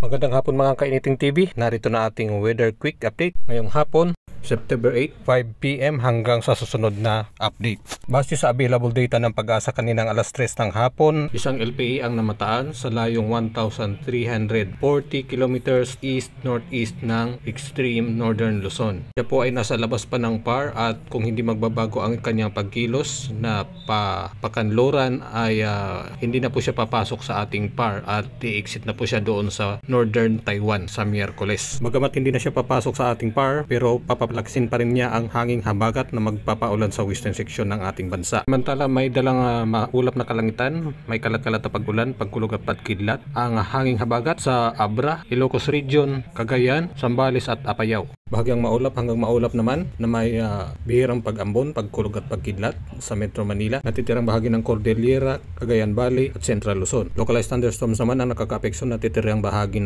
Magandang hapon mga kainiting TV. Narito na ating weather quick update. Ngayong hapon, September 8, 5 PM hanggang sa susunod na update. Base sa available data ng Pag-asa kaninang alas 3 ng hapon, isang LPA ang namataan sa layong 1,340 kilometers east-northeast ng extreme northern Luzon. Siya po ay nasa labas pa ng PAR at kung hindi magbabago ang kanyang pagkilos na pakanluran ay hindi na po siya papasok sa ating PAR at i-exit na po siya doon sa northern Taiwan sa Miyerkules. Bagamat hindi na siya papasok sa ating PAR, pero papalaksin pa rin niya ang hanging habagat na magpapaulan sa western section ng ating bansa. Samantala may dalang maulap na kalangitan, may kalat-kalat na pag-ulan, pagkulog at pagkidlat. Ang hanging habagat sa Abra, Ilocos Region, Cagayan, Zambales at Apayao. Bahagyang maulap hanggang maulap naman na may bihirang pag-ambon, pagkulog at pagkidlat sa Metro Manila. Natitirang bahagi ng Cordillera, Cagayan Valley at Central Luzon. Localized thunderstorms naman ang nakaka-apekto na natitirang bahagi